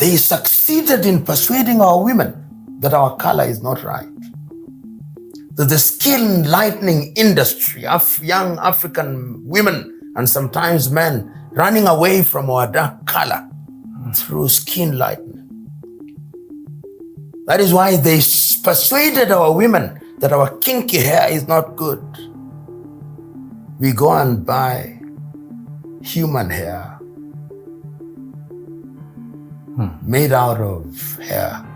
they succeeded in persuading our women that our color is not right. That the skin lightening industry of young African women and sometimes men running away from our dark color through skin lightening. That is why they persuaded our women that our kinky hair is not good. We go and buy human hair made out of hair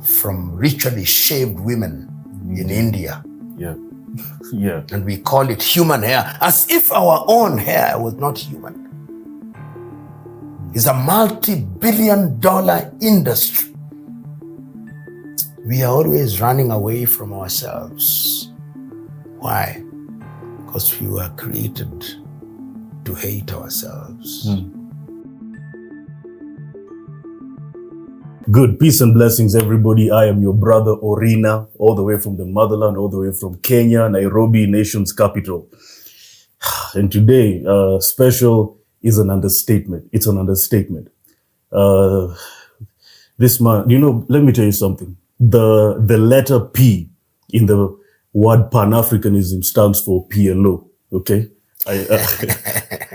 from ritually shaved women in India. Yeah. Yeah. And we call it human hair, as if our own hair was not human. It's a multi-billion-dollar industry. We are always running away from ourselves. Why? Because we were created to hate ourselves. Good. Peace and blessings, everybody. I am your brother, Orina, all the way from the motherland, all the way from Kenya, Nairobi, nation's capital. And today, special is an understatement. It's an understatement. This man, let me tell you something. The letter P in the word Pan-Africanism stands for PLO, okay?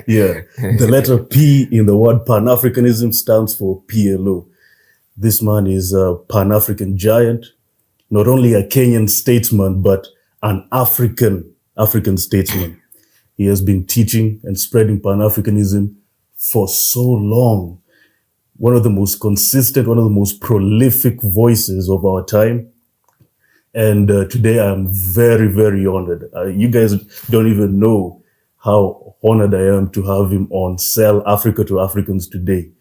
Yeah. The letter P in the word Pan-Africanism stands for PLO. This man is a Pan-African giant, not only a Kenyan statesman, but an African statesman. He has been teaching and spreading Pan-Africanism for so long. One of the most consistent, one of the most prolific voices of our time. And today I'm very, very honored. You guys don't even know how honored I am to have him on Sell Afrika to Africans today.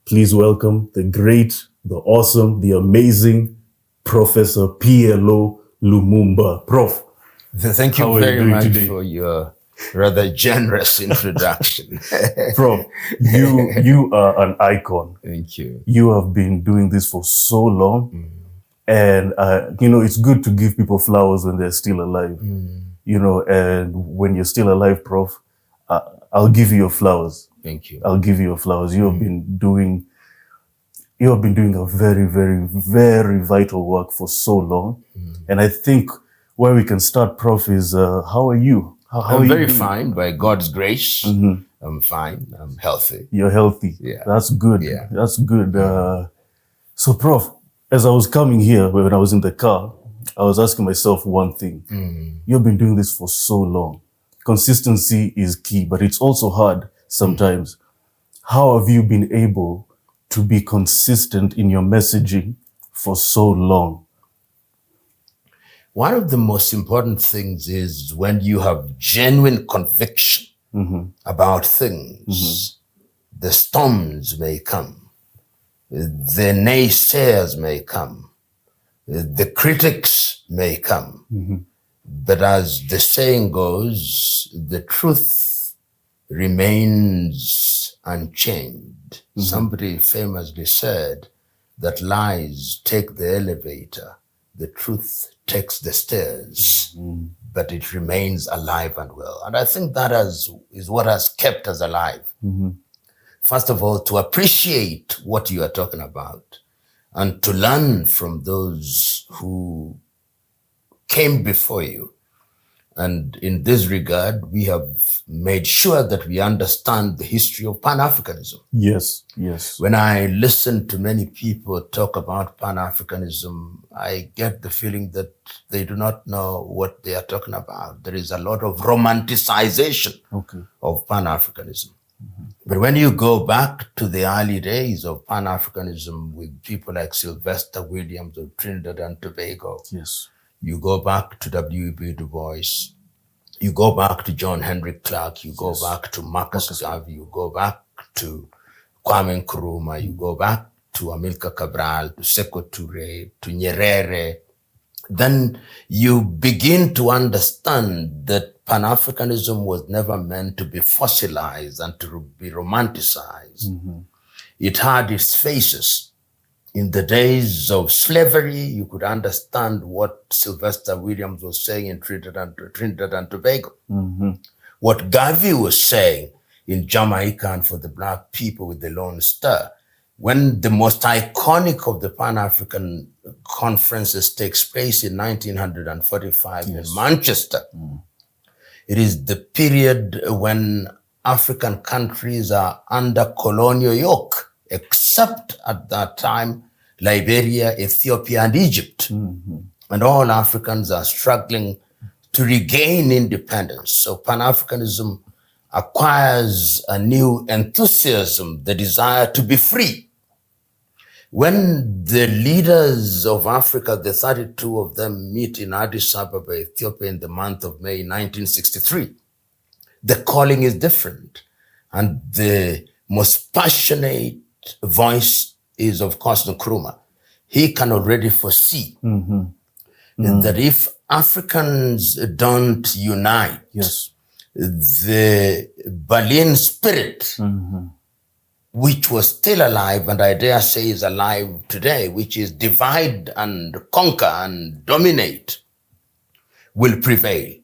Please welcome the great, the awesome, the amazing Professor PLO Lumumba. Prof. Thank you very much today for your rather generous introduction. Prof, you are an icon. Thank you. You have been doing this for so long. And, it's good to give people flowers when they're still alive. And when you're still alive, Prof, I'll give you your flowers. Thank you. I'll give you your flowers. You have been doing a very, very, very vital work for so long. And I think where we can start, Prof, is how are you? I'm very fine, by God's grace. I'm fine. I'm healthy. You're healthy. Yeah. That's good. Yeah. That's good. So, Prof, as I was coming here, when I was in the car, I was asking myself one thing. You've been doing this for so long. Consistency is key, but it's also hard sometimes. How have you been able to be consistent in your messaging for so long? One of the most important things is when you have genuine conviction about things, the storms may come, the naysayers may come, the critics may come. But as the saying goes, the truth remains unchanged. Somebody famously said that lies take the elevator, the truth takes the stairs, but it remains alive and well. And I think that is what has kept us alive. First of all, to appreciate what you are talking about and to learn from those who came before you. And in this regard, we have made sure that we understand the history of Pan-Africanism. Yes, yes. When I listen to many people talk about Pan-Africanism, I get the feeling that they do not know what they are talking about. There is a lot of romanticization of Pan-Africanism. But when you go back to the early days of Pan-Africanism with people like Sylvester Williams of Trinidad and Tobago, yes. You go back to W.E.B. Du Bois, you go back to John Henry Clark, you go back to Marcus Garvey, you go back to Kwame Nkrumah, you go back to Amilcar Cabral, to Sekou Touré, to Nyerere. Then you begin to understand that Pan-Africanism was never meant to be fossilized and to be romanticized. It had its phases. In the days of slavery, you could understand what Sylvester Williams was saying in Trinidad and Tobago. What Garvey was saying in Jamaica and for the black people with the Lone Star. when the most iconic of the Pan-African conferences takes place in 1945 in Manchester. It is the period when African countries are under colonial yoke, except at that time, Liberia, Ethiopia, and Egypt. And all Africans are struggling to regain independence. So Pan-Africanism acquires a new enthusiasm, the desire to be free. When the leaders of Africa, the 32 of them, meet in Addis Ababa, Ethiopia, in the month of May 1963, the calling is different. And the most passionate voice is, of course, Nkrumah. He can already foresee that if Africans don't unite, the Berlin spirit, which was still alive, and I dare say is alive today, which is divide and conquer and dominate, will prevail.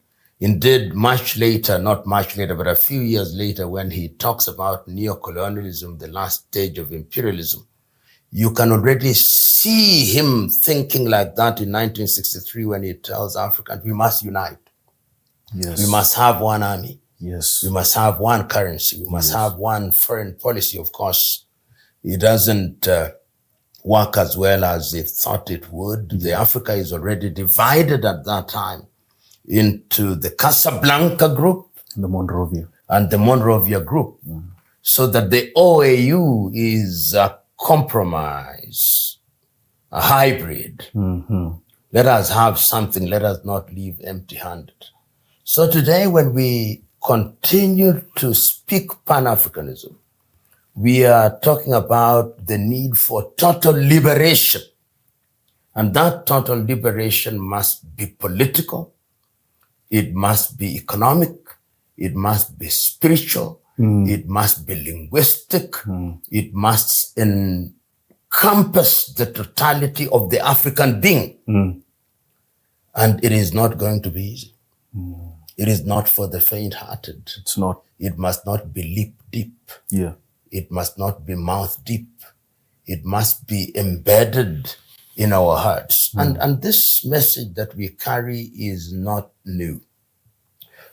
Indeed, much later, not much later, but a few years later, when he talks about neocolonialism, the last stage of imperialism, you can already see him thinking like that in 1963 when he tells Africans, we must unite. We must have one army. We must have one currency. We must have one foreign policy. Of course, it doesn't work as well as they thought it would. The Africa is already divided at that time into the Casablanca group and the Monrovia group. So that the OAU is a compromise, a hybrid. Let us have something. Let us not leave empty-handed. So today, when we continue to speak Pan-Africanism, we are talking about the need for total liberation. And that total liberation must be political, it must be economic, it must be spiritual, it must be linguistic, it must encompass the totality of the African being. And it is not going to be easy. It is not for the faint-hearted. It's not. It must not be lip deep. It must not be mouth deep. It must be embedded in our hearts. And this message that we carry is not new.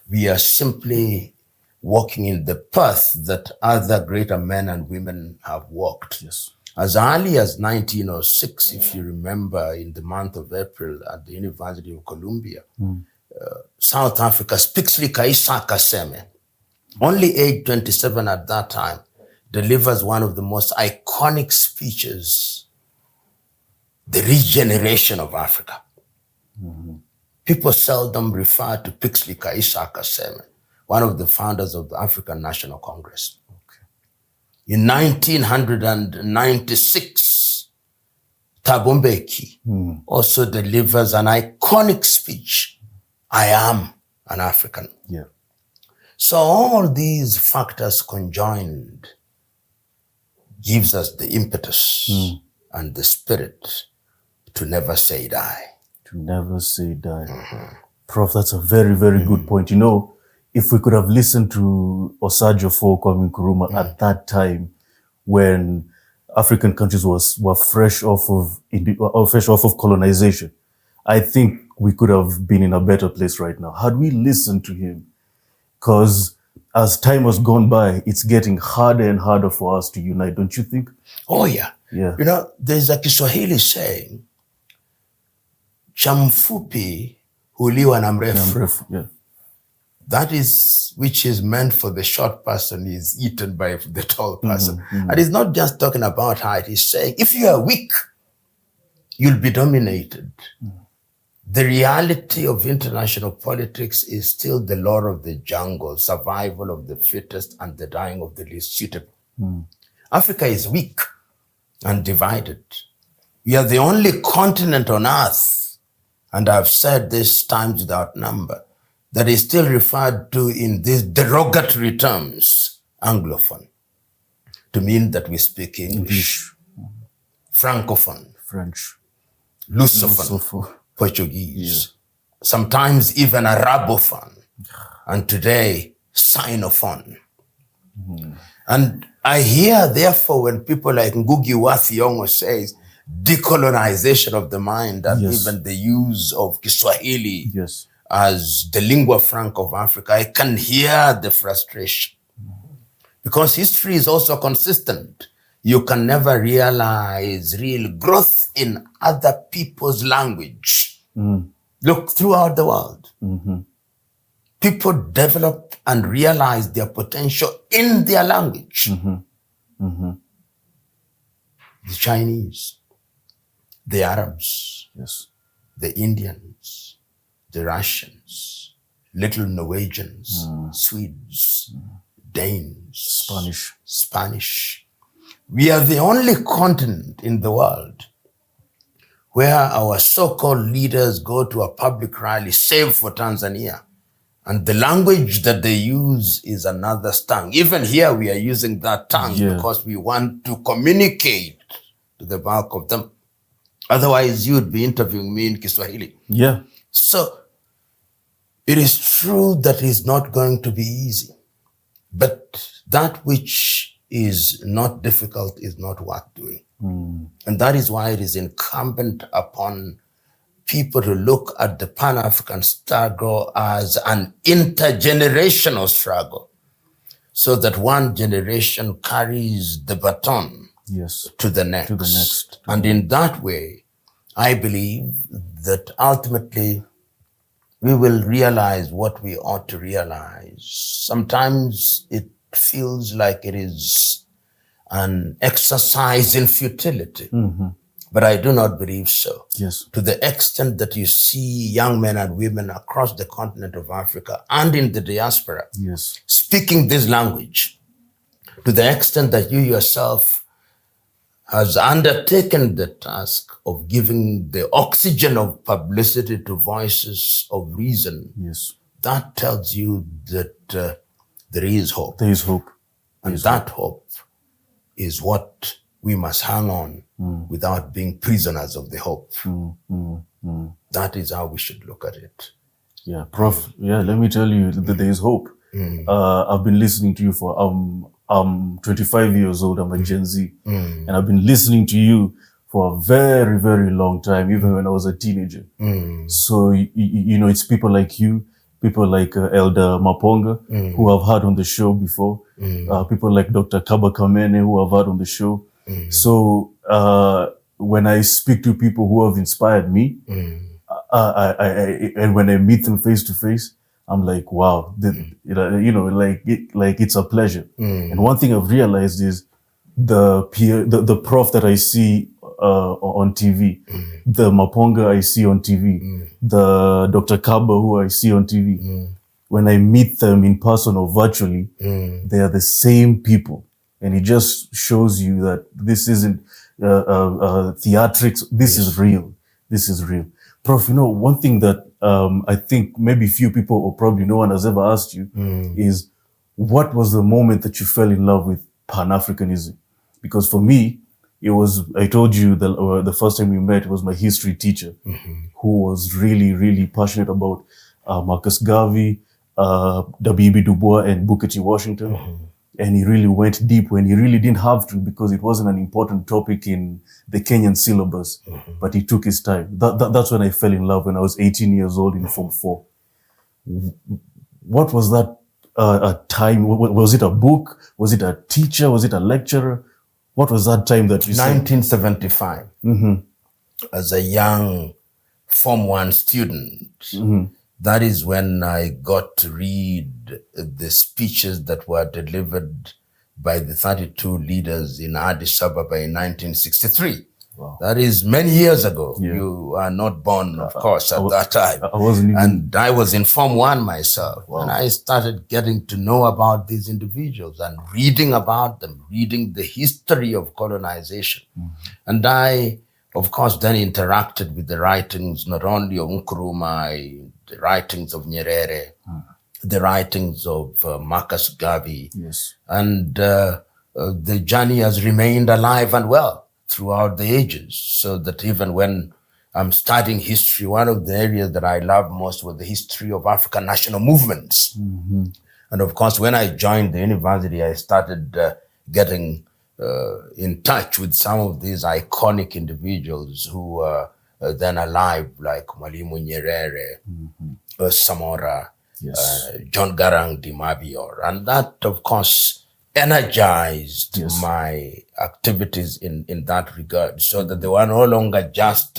We are simply walking in the path that other greater men and women have walked. As early as 1906, if you remember, in the month of April at the University of Columbia, South Africa, Pixley Kaisa Kaseme, only age 27 at that time, delivers one of the most iconic speeches, the regeneration of Africa. People seldom refer to Pixley Kaisa Kaseme, one of the founders of the African National Congress. In 1996, Thabo Mbeki also delivers an iconic speech, I am an African. So all these factors conjoined gives us the impetus and the spirit to never say die. To never say die. Prof, that's a very, very good point. You know, if we could have listened to Osajo for Kwame Nkrumah at that time, when African countries were fresh off of colonization, I think we could have been in a better place right now had we listened to him. Because as time has gone by, it's getting harder and harder for us to unite, don't you think? Oh, yeah. You know, there's a Kiswahili saying, cha mfupi huliwa na mrefu. That is, which is meant for the short person is eaten by the tall person. And it's not just talking about height. He's saying, if you are weak, you'll be dominated. The reality of international politics is still the law of the jungle, survival of the fittest and the dying of the least suitable. Africa is weak and divided. We are the only continent on earth, and I've said this times without number, that is still referred to in these derogatory terms, Anglophone, to mean that we speak English, Francophone, French, Lusophone, Portuguese, sometimes even Arabophone, and today, Sinophone. And I hear, therefore, when people like Ngugi wa Thiong'o says decolonization of the mind and even the use of Kiswahili as the lingua franca of Africa, I can hear the frustration. Because history is also consistent. You can never realize real growth in other people's language. Look throughout the world. People develop and realize their potential in their language. The Chinese, the Arabs, the Indians, the Russians, little Norwegians, Swedes, Danes, Spanish. We are the only continent in the world where our so-called leaders go to a public rally, save for Tanzania, and the language that they use is another tongue. Even here we are using that tongue because we want to communicate to the bulk of them. Otherwise, you would be interviewing me in Kiswahili. So it is true that it's not going to be easy. But that which is not difficult is not worth doing. And that is why it is incumbent upon people to look at the Pan-African struggle as an intergenerational struggle, so that one generation carries the baton to the next. And in that way, I believe that ultimately we will realize what we ought to realize. Sometimes it feels like it is an exercise in futility, but I do not believe so. To the extent that you see young men and women across the continent of Africa and in the diaspora speaking this language, to the extent that you yourself has undertaken the task of giving the oxygen of publicity to voices of reason, that tells you that there is hope. There is hope. And that hope is what we must hang on without being prisoners of the hope. That is how we should look at it. Prof, let me tell you that there is hope. I've been listening to you for I'm 25 years old, I'm a Gen Z, and I've been listening to you for a very, very long time, even when I was a teenager. So, you know, it's people like you, people like Elder Maponga, who I've had on the show before, people like Dr. Kaba Kamene, who I've had on the show. So, when I speak to people who have inspired me, and when I meet them face to face, I'm like, wow, like it's a pleasure. And one thing I've realized is the prof that I see on TV, the Maponga I see on TV, the Dr. Kaba who I see on TV, when I meet them in person or virtually, they are the same people. And it just shows you that this isn't theatrics. This is real. This is real. Prof, you know, one thing that I think maybe few people, or probably no one has ever asked you, is what was the moment that you fell in love with Pan-Africanism? Because for me, it was, I told you the first time we met, it was my history teacher who was really, really passionate about Marcus Garvey, W.E.B. Du Bois, and Booker T. Washington. And he really went deep when he really didn't have to, because it wasn't an important topic in the Kenyan syllabus, but he took his time. That's when I fell in love, when I was 18 years old in Form 4. What was that time? Was it a book? Was it a teacher? Was it a lecturer? What was that time that you 1975. As a young Form 1 student, that is when I got to read the speeches that were delivered by the 32 leaders in Addis Ababa in 1963. Wow. That is many years ago. You are not born, of course, at that time. I wasn't even... And I was in Form 1 myself. Wow. And I started getting to know about these individuals and reading about them, reading the history of colonization. And I, of course, then interacted with the writings, not only of Nkrumah, the writings of Nyerere, the writings of Marcus Garvey. And the journey has remained alive and well throughout the ages, so that even when I'm studying history, one of the areas that I love most was the history of African national movements. And And of course, when I joined the university, I started getting in touch with some of these iconic individuals who were then alive, like Mwalimu Nyerere, Samora, John Garang Di Mabior. And that, of course, energized my activities in that regard, so that they were no longer just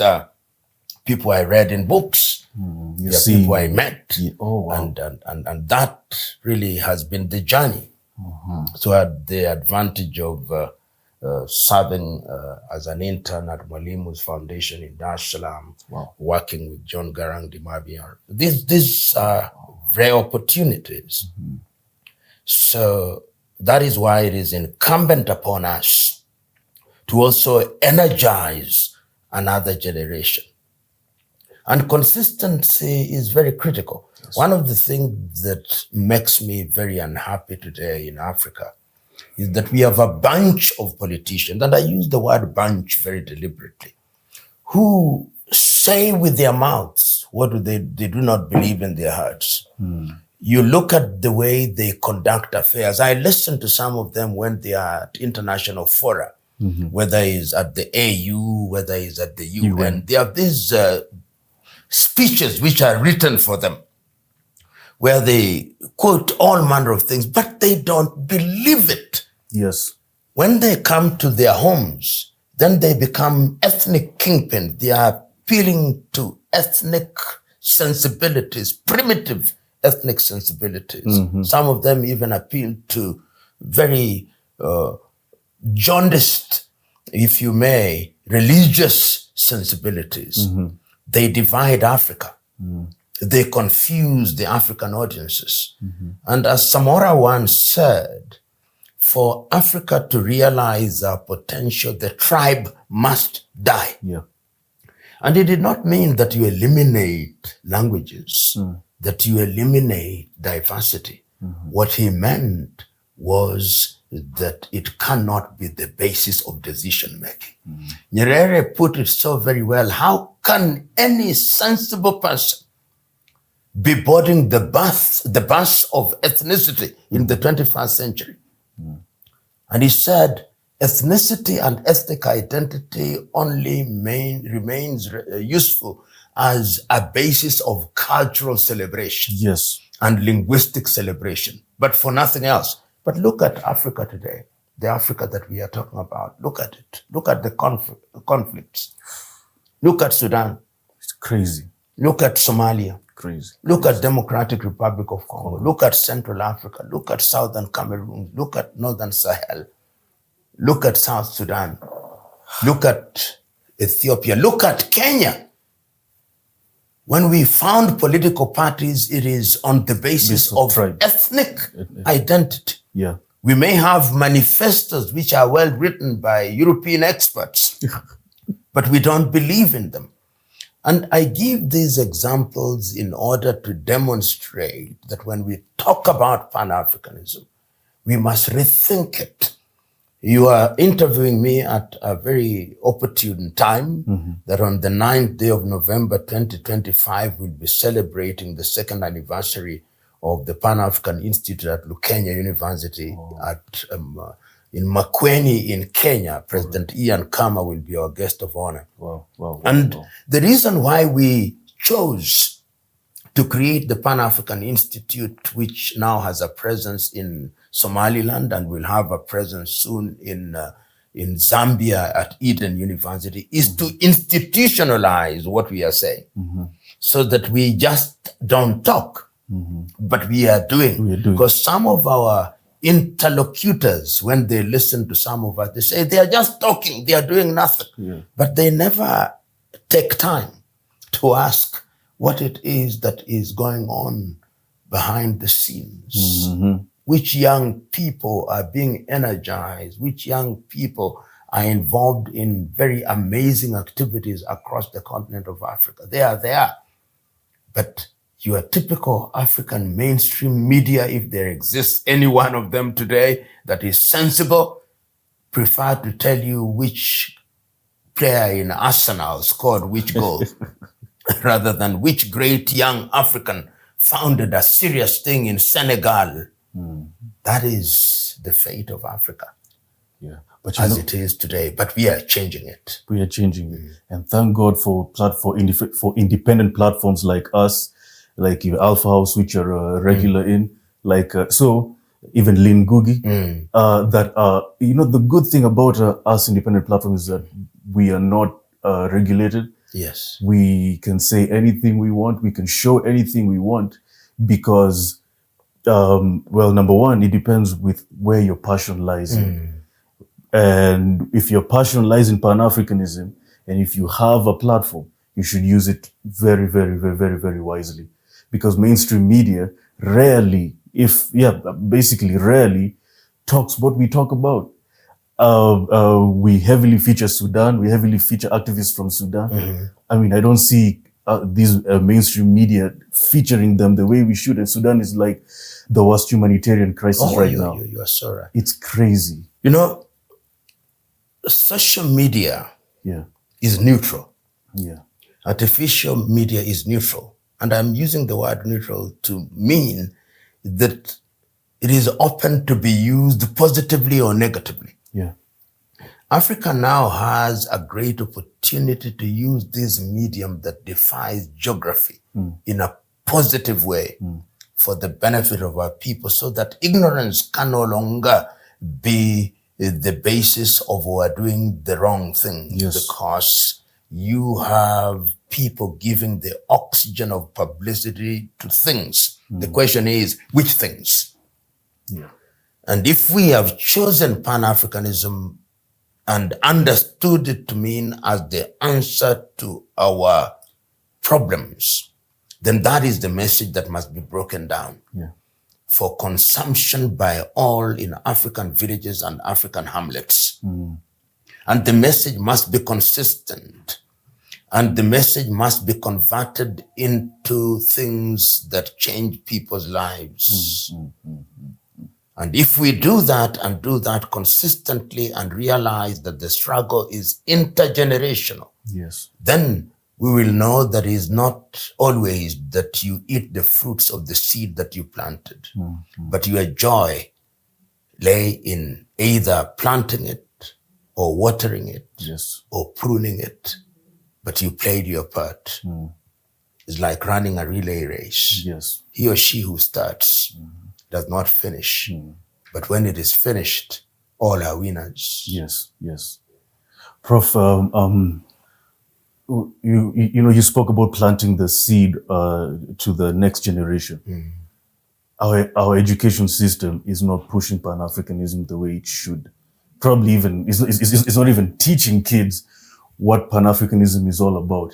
people I read in books. People I met. And that really has been the journey. So I had the advantage of serving as an intern at Mwalimu's Foundation in Dar es Salaam, working with John Garang Di Mabior. These are rare opportunities. So that is why it is incumbent upon us to also energize another generation. And consistency is very critical. One of the things that makes me very unhappy today in Africa is that we have a bunch of politicians, and I use the word bunch very deliberately, who say with their mouths what they do not believe in their hearts. You look at the way they conduct affairs. I listen to some of them when they are at international fora, whether it's at the AU, whether it's at the UN. They have these speeches which are written for them, where they quote all manner of things, but they don't believe it. Yes. When they come to their homes, then they become ethnic kingpins. They are appealing to ethnic sensibilities, primitive ethnic sensibilities. Some of them even appeal to very jaundiced, if you may, religious sensibilities. They divide Africa. They confuse the African audiences. And as Samora once said, for Africa to realize our potential, the tribe must die. And it did not mean that you eliminate languages, that you eliminate diversity. What he meant was that it cannot be the basis of decision making. Nyerere put it so very well. How can any sensible person be boarding the bus of ethnicity in the 21st century? And he said, ethnicity and ethnic identity only remains useful as a basis of cultural celebration and linguistic celebration, but for nothing else. But look at Africa today, the Africa that we are talking about. Look at it. Look at the conflicts. Look at Sudan. It's crazy. Look at Somalia. Crazy. Look at Democratic Republic of Congo. Look at Central Africa. Look at Southern Cameroon. Look at Northern Sahel. Look at South Sudan. Look at Ethiopia. Look at Kenya. When we found political parties, it is on the basis of ethnic identity. We may have manifestos which are well written by European experts, but we don't believe in them. And I give these examples in order to demonstrate that when we talk about Pan-Africanism, we must rethink it. You are interviewing me at a very opportune time, that on the 9th day of November 2025, we'll be celebrating the second anniversary of the Pan-African Institute at U.N.G.A University in Makueni in Kenya. President Nkrumah will be our guest of honor. The reason why we chose to create the Pan-African Institute, which now has a presence in Somaliland and will have a presence soon in Zambia at Eden University, is to institutionalize what we are saying, so that we just don't talk, but we are doing. Because some of our interlocutors, when they listen to some of us, they say they are just talking, they are doing nothing, but they never take time to ask what it is that is going on behind the scenes. Which young people are being energized, which young people are involved in very amazing activities across the continent of Africa. They are there. But your typical African mainstream media, if there exists any one of them today that is sensible, prefer to tell you which player in Arsenal scored which goal, rather than which great young African founded a serious thing in Senegal That is the fate of Africa. Yeah. But as it is today, but we are changing it. We are changing it. And thank God for independent platforms like us, like Alpha House, which are regular in, like, so even Lin Gugi, that, the good thing about us independent platforms is that we are not regulated. Yes. We can say anything we want. We can show anything we want because, well, number one, it depends with where your passion lies in. And if your passion lies in Pan-Africanism, and if you have a platform, you should use it very, very, very, very, very wisely. Because mainstream media rarely talks what we talk about. We heavily feature Sudan. We heavily feature activists from Sudan. I mean, I don't see these mainstream media featuring them the way we should. And Sudan is like the worst humanitarian crisis now. You are so right. It's crazy. Social media is neutral. Yeah. Artificial media is neutral. And I'm using the word neutral to mean that it is open to be used positively or negatively. Yeah. Africa now has a great opportunity to use this medium that defies geography in a positive way for the benefit of our people, so that ignorance can no longer be the basis of our doing the wrong thing. Yes. Because you have people giving the oxygen of publicity to things. The question is, which things? Yeah. And if we have chosen Pan-Africanism and understood it to mean as the answer to our problems, then that is the message that must be broken down. Yeah. For consumption by all in African villages and African hamlets. And the message must be consistent. And the message must be converted into things that change people's lives. And if we do that and do that consistently and realize that the struggle is intergenerational, then we will know that it is not always that you eat the fruits of the seed that you planted, but your joy lay in either planting it or watering it or pruning it, but you played your part. It's like running a relay race. He or she who starts does not finish, but when it is finished, all are winners. Yes. Prof, you spoke about planting the seed to the next generation. Our education system is not pushing Pan-Africanism the way it should. Probably even it's not even teaching kids what Pan-Africanism is all about.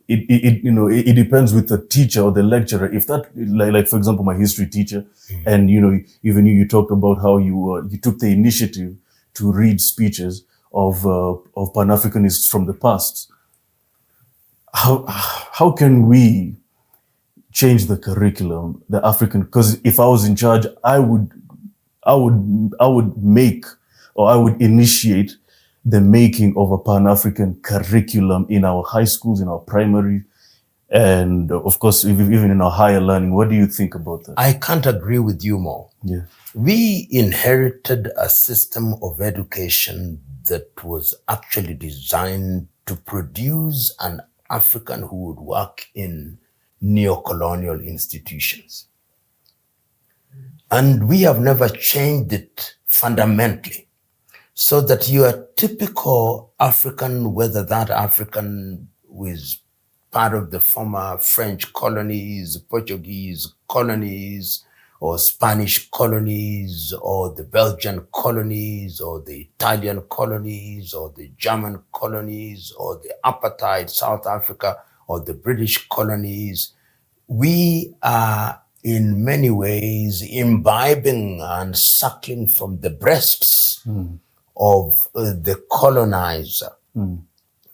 It depends with the teacher or the lecturer. If that, like for example, my history teacher, and even you talked about how you took the initiative to read speeches of Pan-Africanists from the past. How can we change the curriculum, the African? Because if I was in charge, I would initiate the making of a Pan-African curriculum in our high schools, in our primary, and of course, even in our higher learning. What do you think about that? I can't agree with you more. We inherited a system of education that was actually designed to produce an African who would work in neo-colonial institutions. And we have never changed it fundamentally, so that your typical African, whether that African was part of the former French colonies, Portuguese colonies, or Spanish colonies, or the Belgian colonies, or the Italian colonies, or the German colonies, or the apartheid South Africa, or the British colonies, we are in many ways imbibing and suckling from the breasts of the colonizer.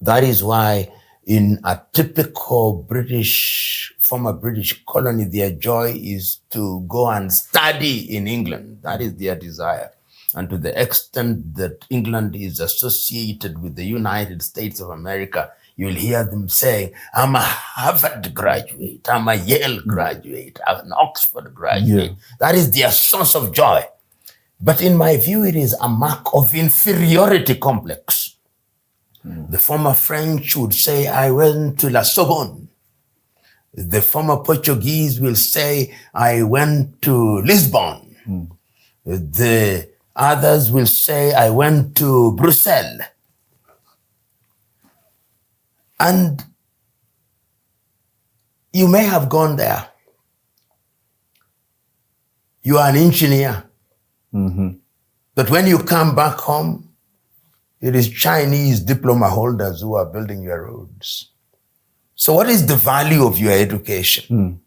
That is why in a typical former British colony, their joy is to go and study in England. That is their desire. And to the extent that England is associated with the United States of America, you'll hear them saying, I'm a Harvard graduate, I'm a Yale graduate, I'm an Oxford graduate. That is their source of joy. But in my view, it is a mark of inferiority complex. The former French would say, I went to La Sorbonne. The former Portuguese will say, I went to Lisbon. The others will say, I went to Brussels. And you may have gone there. You are an engineer. But when you come back home, it is Chinese diploma holders who are building your roads. So what is the value of your education?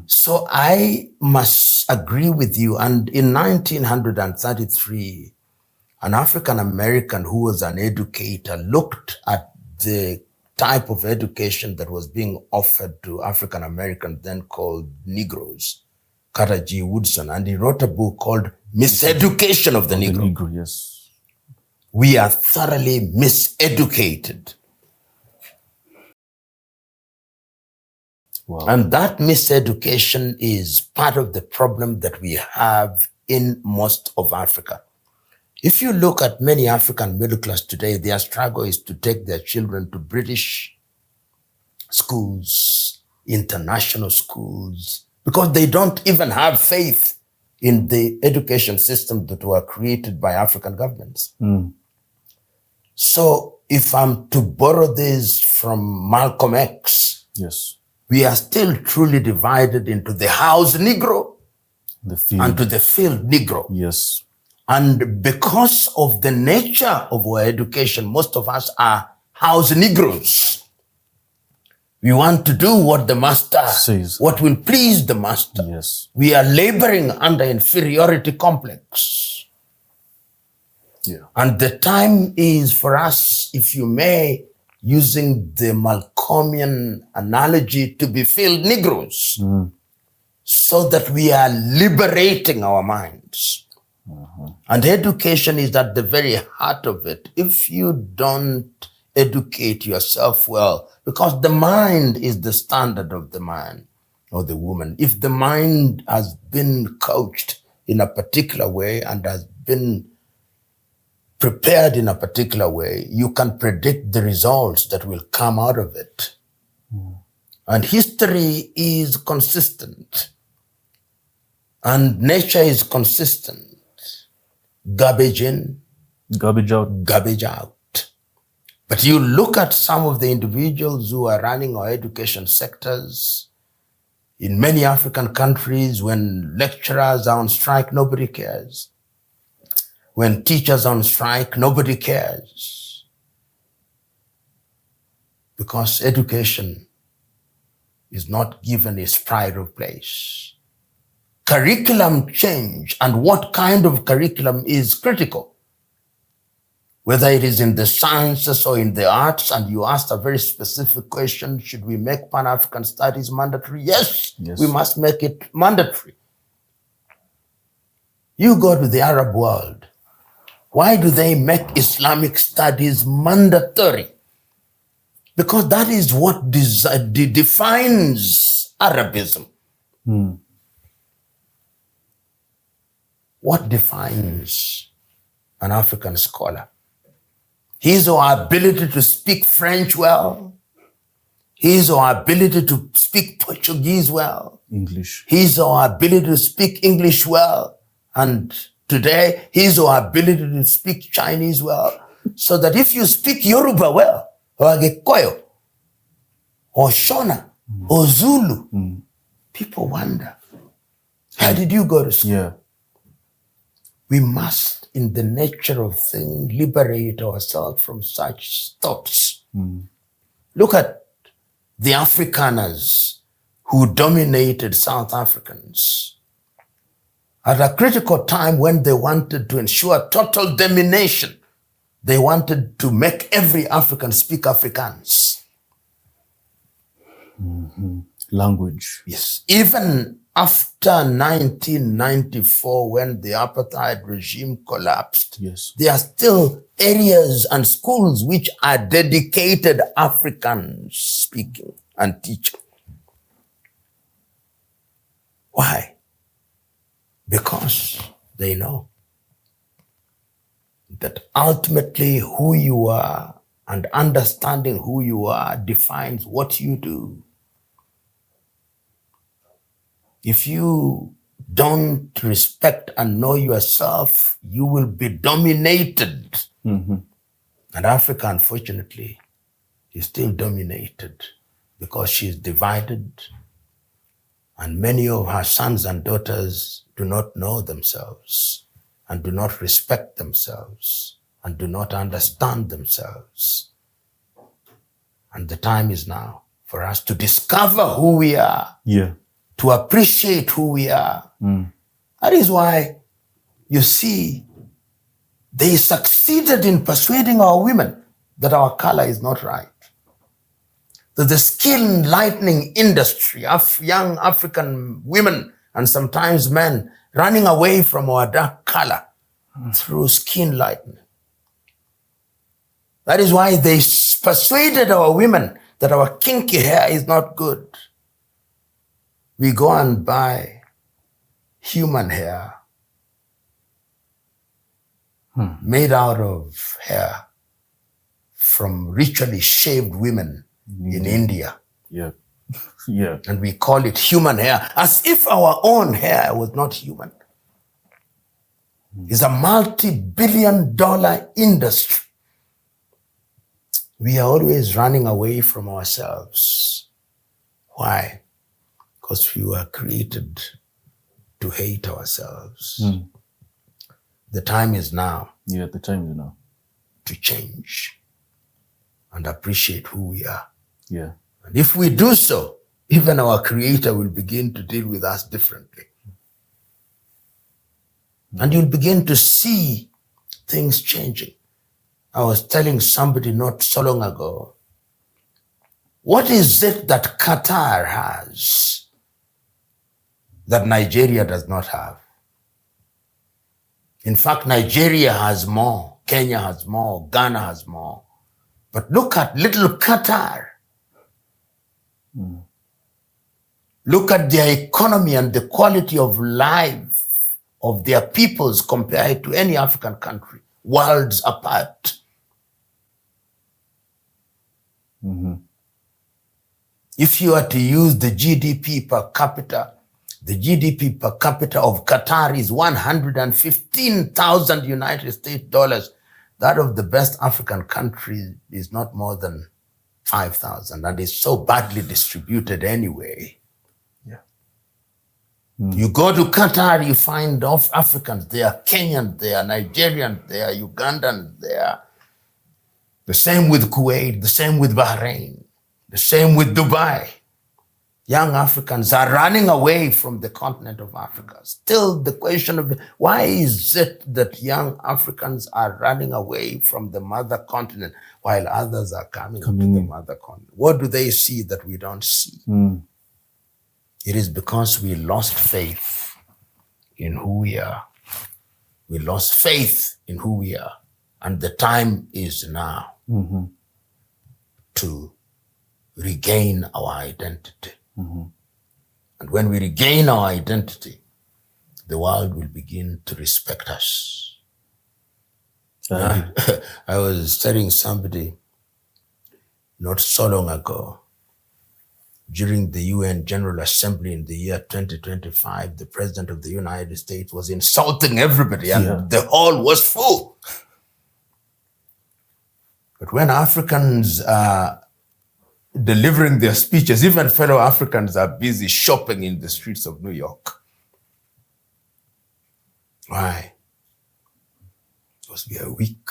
So I must agree with you. And in 1933, an African American who was an educator looked at the type of education that was being offered to African Americans, then called Negroes, Carter G. Woodson, and he wrote a book called Miseducation of the Negro. Yes. We are thoroughly miseducated. Wow. And that miseducation is part of the problem that we have in most of Africa. If you look at many African middle class today, their struggle is to take their children to British schools, international schools, because they don't even have faith in the education system that were created by African governments. So if I'm to borrow this from Malcolm X, yes, we are still truly divided into the house Negro and to the field Negro. Yes. And because of the nature of our education, most of us are house Negroes. We want to do what the master says, what will please the master. Yes. We are laboring under inferiority complex. Yeah. And the time is for us, if you may, using the Malcolmian analogy, to be field Negroes, so that we are liberating our minds. And education is at the very heart of it. If you don't educate yourself well, because the mind is the standard of the man or the woman. If the mind has been coached in a particular way and has been prepared in a particular way, you can predict the results that will come out of it. And history is consistent. And nature is consistent. Garbage in, garbage out. Garbage out. But you look at some of the individuals who are running our education sectors in many African countries. When lecturers are on strike, nobody cares. When teachers are on strike, nobody cares. Because education is not given its pride of place. Curriculum change and what kind of curriculum is critical. Whether it is in the sciences or in the arts, and you asked a very specific question, should we make Pan-African studies mandatory? Yes, we must make it mandatory. You go to the Arab world. Why do they make Islamic studies mandatory? Because that is what defines Arabism. What defines an African scholar? His or her ability to speak French well, his or her ability to speak Portuguese well, English, his or her ability to speak English well, and today, his or her ability to speak Chinese well, so that if you speak Yoruba well, or Gikoyo, or Shona, or Zulu, people wonder, how did you go to school? Yeah. We must, in the nature of things, liberate ourselves from such thoughts. Look at the Afrikaners who dominated South Africans. At a critical time when they wanted to ensure total domination, they wanted to make every African speak Afrikaans. Language. Yes. Even after 1994, when the apartheid regime collapsed, Yes. there are still areas and schools which are dedicated Afrikaans speaking and teaching. Why? Because they know that ultimately who you are and understanding who you are defines what you do. If you don't respect and know yourself, you will be dominated. Mm-hmm. And Africa, unfortunately, is still dominated because she is divided, and many of her sons and daughters do not know themselves and do not respect themselves and do not understand themselves. And the time is now for us to discover who we are. Yeah. To appreciate who we are. That is why, you see, they succeeded in persuading our women that our color is not right. That the skin lightening industry of young African women and sometimes men running away from our dark color through skin lightening. That is why they persuaded our women that our kinky hair is not good. We go and buy human hair made out of hair from ritually shaved women in India. Yeah. Yeah. And we call it human hair, as if our own hair was not human. It's a multi-billion-dollar industry. We are always running away from ourselves. Why? Because we were created to hate ourselves. The time is now. Yeah, the time is now. To change and appreciate who we are. Yeah. And if we do so, even our Creator will begin to deal with us differently. And you'll begin to see things changing. I was telling somebody not so long ago, what is it that Qatar has that Nigeria does not have? In fact, Nigeria has more, Kenya has more, Ghana has more. But look at little Qatar. Look at their economy and the quality of life of their peoples compared to any African country, worlds apart. If you are to use the GDP per capita, the GDP per capita of Qatar is 115,000 United States dollars. That of the best African country is not more than 5,000, and it's so badly distributed anyway. Yeah. You go to Qatar, you find Africans. They are Kenyans, they are Nigerians, they are Ugandans, they are the same with Kuwait, the same with Bahrain, the same with Dubai. Young Africans are running away from the continent of Africa. Still the question of why is it that young Africans are running away from the mother continent while others are coming to the mother continent? What do they see that we don't see? It is because we lost faith in who we are. We lost faith in who we are. And the time is now to regain our identity. And when we regain our identity, the world will begin to respect us. I was telling somebody not so long ago, during the UN General Assembly in the year 2025, the President of the United States was insulting everybody and the hall was full. But when Africans are delivering their speeches, even fellow Africans are busy shopping in the streets of New York. Why? Because we are weak.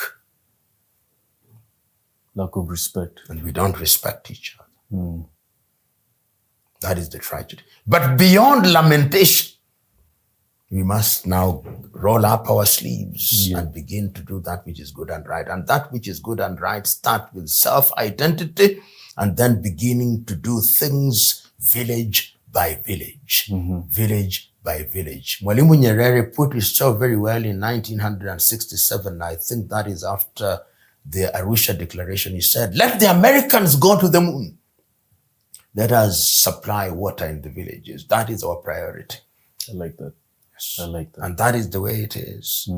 Lack of respect. And we don't respect each other. That is the tragedy. But beyond lamentation, we must now roll up our sleeves and begin to do that which is good and right. And that which is good and right starts with self-identity, and then beginning to do things village by village, village by village. Mwalimu Nyerere put it so very well in 1967. I think that is after the Arusha Declaration. He said, let the Americans go to the moon. Let us supply water in the villages. That is our priority. I like that. Yes. I like that. And that is the way it is.